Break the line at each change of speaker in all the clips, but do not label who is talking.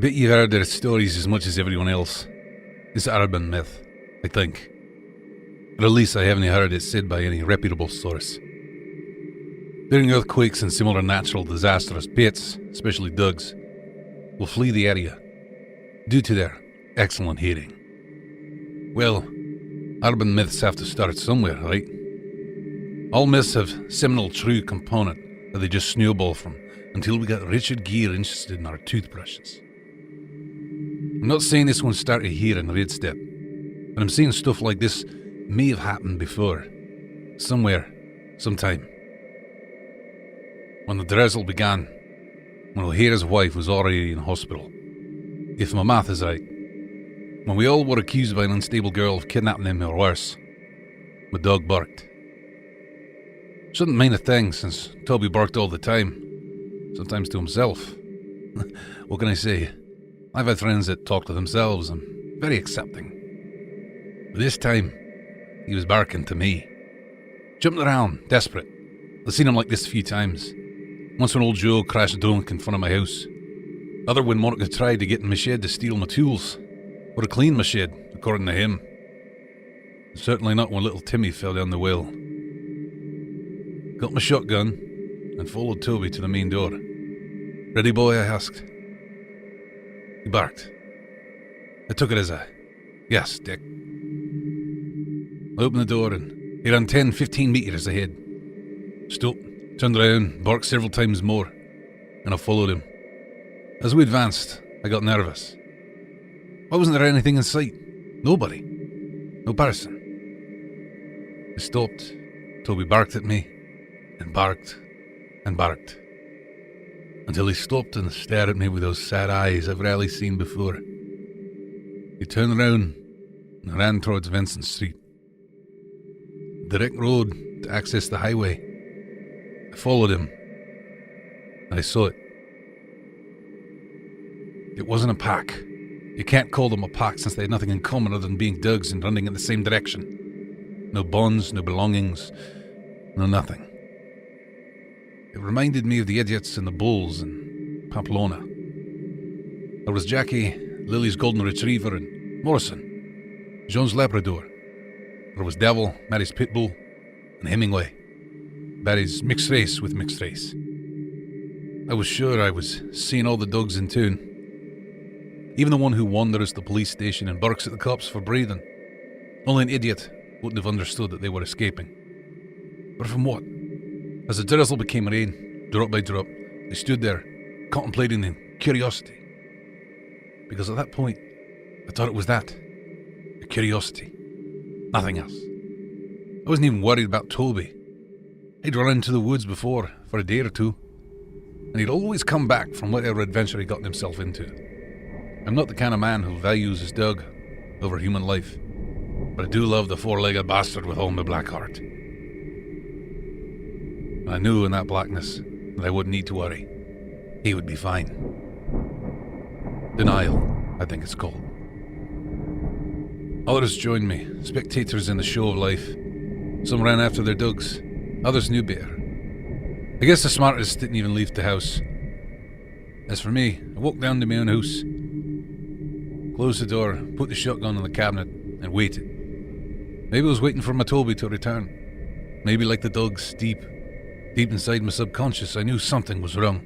bet you've heard their stories as much as everyone else. It's urban myth, I think. Or at least I haven't heard it said by any reputable source. During earthquakes and similar natural disasters, pets, especially dogs, will flee the area due to their excellent hearing. Well, urban myths have to start somewhere, right? All myths have seminal true component that they just snowball from until we got Richard Gere interested in our toothbrushes. I'm not saying this one started here in Redstep, but I'm saying stuff like this may have happened before, somewhere, sometime. When the drizzle began, when O'Hara's wife was already in hospital, if my math is right, when we all were accused by an unstable girl of kidnapping him or worse, my dog barked. Shouldn't mean a thing since Toby barked all the time, sometimes to himself. What can I say? I've had friends that talk to themselves. I'm very accepting. But this time, he was barking to me. Jumping around, desperate. I've seen him like this a few times. Once when old Joe crashed drunk in front of my house. Other when Monica tried to get in my shed to steal my tools. Or to clean my shed, according to him. And certainly not when little Timmy fell down the well. Got my shotgun and followed Toby to the main door. "Ready, boy?" I asked. He barked. I took it as a yes, Dick. I opened the door and he ran 10-15 metres ahead. Stopped, turned around, barked several times more, and I followed him. As we advanced, I got nervous. Why wasn't there anything in sight? Nobody. No person. I stopped. Toby barked at me, and barked, and barked. Until he stopped and stared at me with those sad eyes I've rarely seen before. He turned around and ran towards Vincent Street. Direct road to access the highway. I followed him, and I saw it. It wasn't a pack. You can't call them a pack since they had nothing in common other than being dogs and running in the same direction. No bonds, no belongings, no nothing. It reminded me of the idiots and the bulls in Pamplona. There was Jackie, Lily's golden retriever, and Morrison, John's Labrador. There was Devil, Mary's pitbull, and Hemingway, Barry's mixed race with mixed race. I was sure I was seeing all the dogs in town. Even the one who wanders the police station and barks at the cops for breathing. Only an idiot wouldn't have understood that they were escaping. But from what? As the drizzle became rain, drop by drop, they stood there, contemplating in curiosity. Because at that point, I thought it was that. A curiosity. Nothing else. I wasn't even worried about Toby. He'd run into the woods before, for a day or two. And he'd always come back from whatever adventure he got himself into. I'm not the kind of man who values his dog over human life. But I do love the four-legged bastard with all my black heart. I knew in that blackness that I wouldn't need to worry. He would be fine. Denial, I think it's called. Others joined me, spectators in the show of life. Some ran after their dogs, others knew better. I guess the smartest didn't even leave the house. As for me, I walked down to my own house, closed the door, put the shotgun in the cabinet, and waited. Maybe I was waiting for my Toby to return. Maybe like the dogs, deep inside my subconscious, I knew something was wrong.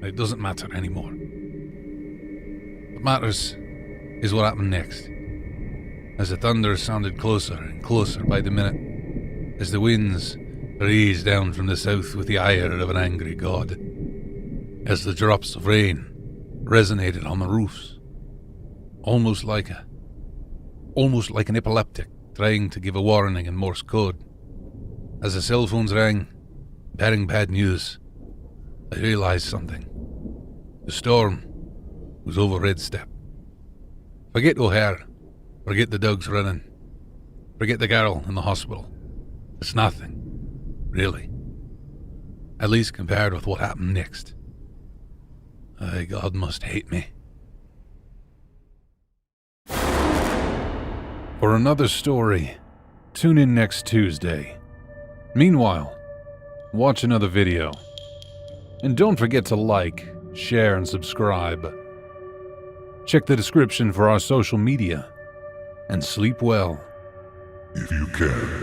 It doesn't matter anymore. What matters is what happened next. As the thunder sounded closer and closer by the minute, as the winds raised down from the south with the ire of an angry god, as the drops of rain resonated on the roofs, almost like an epileptic trying to give a warning in Morse code. As the cell phones rang, bearing bad news, I realized something. The storm was over Redstep. Forget O'Hare. Forget the dogs running. Forget the girl in the hospital. It's nothing, really. At least compared with what happened next. God must hate me. For another story, tune in next Tuesday. Meanwhile, watch another video. And don't forget to like, share, and subscribe. Check the description for our social media, and sleep well.
If you can.